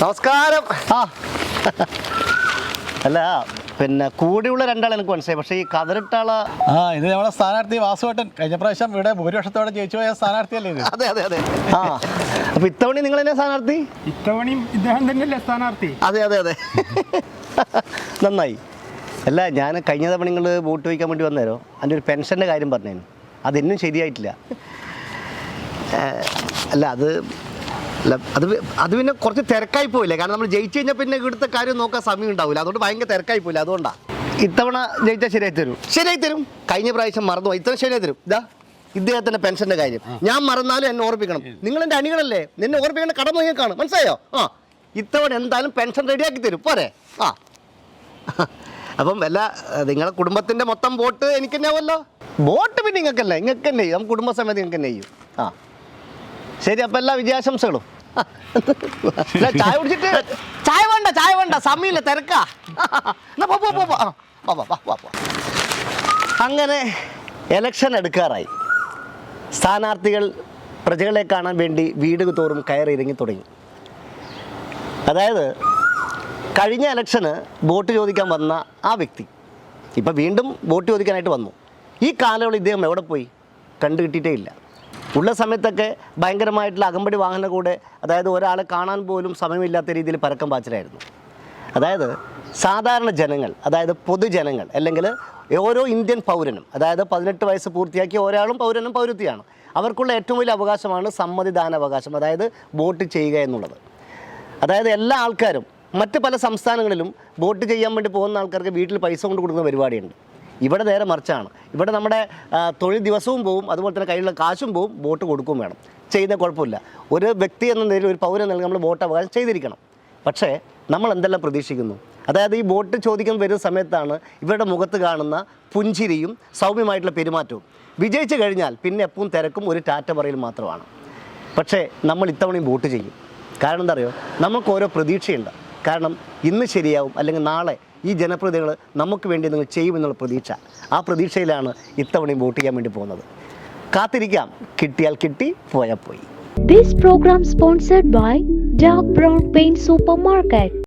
നമസ്കാരം. അല്ല പിന്നെ കൂടെയുള്ള രണ്ടാൾ എനിക്ക് മനസ്സിലായി, പക്ഷേ ഈ കതിരിട്ടാള ഇത് നമ്മളെ സ്ഥാനാർത്ഥി വാസുവേട്ടൻ കഴിഞ്ഞ പ്രാവശ്യം ഇവിടെ ഭൂരിപക്ഷത്തോടെ ജയിച്ചു പോയ സ്ഥാനാർത്ഥിയല്ലേ ഇത്? അതെ അതെ അതെ. അപ്പൊ ഇത്തവണ നിങ്ങൾ തന്നെ സ്ഥാനാർത്ഥി? ഇത്തവണയും ഇദ്ദേഹം തന്നെയല്ലേ സ്ഥാനാർത്ഥി? അതെ അതെ അതെ. നന്നായി. അല്ല, ഞാൻ കഴിഞ്ഞ തവണ നിങ്ങൾ വോട്ട് ചോദിക്കാൻ വേണ്ടി വന്നേരോ അതിൻ്റെ ഒരു പെൻഷൻ്റെ കാര്യം പറഞ്ഞേന്, അതെന്നും ശരിയായിട്ടില്ല. അല്ല അത് പിന്നെ കുറച്ച് തിരക്കായി പോയില്ലേ, കാരണം നമ്മൾ ജയിച്ചു കഴിഞ്ഞാൽ പിന്നെ ഇവിടുത്തെ കാര്യം നോക്കാൻ സമയം ഉണ്ടാവില്ല, അതുകൊണ്ട് ഭയങ്കര തിരക്കായി പോയില്ല. അതുകൊണ്ടാണ് ഇത്തവണ ജയിച്ചാൽ ശരിയായി തരും. കഴിഞ്ഞ പ്രാവശ്യം മറന്നു, ഇത്തവണ ശരിയായി തരും. ഇദ്ദേഹത്തിൻ്റെ പെൻഷൻ്റെ കാര്യം ഞാൻ മറന്നാലും എന്നെ ഓർപ്പിക്കണം. നിങ്ങൾ എൻ്റെ അണികളല്ലേ, നിന്നെ ഓർപ്പിക്കേണ്ട കടമ നിങ്ങൾക്കാണ്, മനസ്സിലായോ? ഇത്തവണ എന്തായാലും പെൻഷൻ റെഡിയാക്കി തരും, പോരെ? അപ്പം നിങ്ങളെ കുടുംബത്തിൻ്റെ മൊത്തം വോട്ട് എനിക്ക് തന്നെ ആവുമല്ലോ. വോട്ട് പിന്നെ നിങ്ങൾക്ക് തന്നെ ചെയ്യും, കുടുംബസമേതം നിങ്ങൾക്ക് തന്നെ ചെയ്യും. ശരി, അപ്പം എല്ലാ വിജയാശംസകളും. ചായ കുടിച്ചിട്ട് ചായ വേണ്ട സമയമില്ല, തിരക്കാ. അങ്ങനെ എലക്ഷൻ എടുക്കാറായി. സ്ഥാനാർത്ഥികൾ പ്രജകളെ കാണാൻ വേണ്ടി വീട് തോറും കയറി ഇറങ്ങി തുടങ്ങി. അതായത് കഴിഞ്ഞ ഇലക്ഷന് വോട്ട് ചോദിക്കാൻ വന്ന ആ വ്യക്തി ഇപ്പം വീണ്ടും വോട്ട് ചോദിക്കാനായിട്ട് വന്നു. ഈ കാലയളവിൽ ഇദ്ദേഹം എവിടെ പോയി? കണ്ടു കിട്ടിയിട്ടേ ഇല്ല. ഉള്ള സമയത്തൊക്കെ ഭയങ്കരമായിട്ടുള്ള അകമ്പടി വാഹന കൂടെ, അതായത് ഒരാളെ കാണാൻ പോലും സമയമില്ലാത്ത രീതിയിൽ പരക്കം പാച്ചിലായിരുന്നു. അതായത് സാധാരണ ജനങ്ങൾ, അതായത് പൊതുജനങ്ങൾ, അല്ലെങ്കിൽ ഓരോ ഇന്ത്യൻ പൗരനും, അതായത് 18 വയസ്സ് പൂർത്തിയാക്കിയ ഒരാളും പൗരനും പൗരത്വമാണ്, അവർക്കുള്ള ഏറ്റവും വലിയ അവകാശമാണ് സമ്മതിദാനാവകാശം, അതായത് വോട്ട് ചെയ്യുക എന്നുള്ളത്. അതായത് എല്ലാ ആൾക്കാരും മറ്റ് പല സംസ്ഥാനങ്ങളിലും വോട്ട് ചെയ്യാൻ വേണ്ടി പോകുന്ന ആൾക്കാർക്ക് വീട്ടിൽ പൈസ കൊണ്ട് കൊടുക്കുന്ന പരിപാടിയുണ്ട്. ഇവിടെ നേരെ മറിച്ചാണ്. ഇവിടെ നമ്മുടെ തൊഴിൽ ദിവസവും പോവും, അതുപോലെ തന്നെ കയ്യിലുള്ള കാശും പോവും, വോട്ട് കൊടുക്കുകയും വേണം. ചെയ്യുന്ന കുഴപ്പമില്ല. ഒരു വ്യക്തി എന്ന നിലയിൽ, ഒരു പൗരൻ എന്ന നിലയിൽ നമ്മൾ വോട്ട് അവകാശം ചെയ്തിരിക്കണം. പക്ഷേ നമ്മൾ എന്തെല്ലാം പ്രതീക്ഷിക്കുന്നു? അതായത് ഈ വോട്ട് ചോദിക്കാൻ വരുന്ന സമയത്താണ് ഇവരുടെ മുഖത്ത് കാണുന്ന പുഞ്ചിരിയും സൗമ്യമായിട്ടുള്ള പെരുമാറ്റവും. വിജയിച്ചു കഴിഞ്ഞാൽ പിന്നെ എപ്പോഴും തിരക്കും ഒരു ടാറ്റ പറയൽ മാത്രമാണ്. പക്ഷേ നമ്മൾ ഇത്തവണയും വോട്ട് ചെയ്യും. കാരണം എന്താ അറിയോ, നമുക്ക് ഓരോ പ്രതീക്ഷയുണ്ട്. കാരണം ഇന്ന് ശരിയാവും, അല്ലെങ്കിൽ നാളെ ഈ ജനപ്രതിനിധികൾ നമുക്ക് വേണ്ടി നിങ്ങൾ ചെയ്യുമെന്നുള്ള പ്രതീക്ഷ. ആ പ്രതീക്ഷയിലാണ് ഇത്തവണയും വോട്ട് ചെയ്യാൻ വേണ്ടി പോകുന്നത്. കാത്തിരിക്കാം, കിട്ടിയാൽ കിട്ടി, പോയാൽ പോയി. This program sponsored by Dark Brown Paint Supermarket.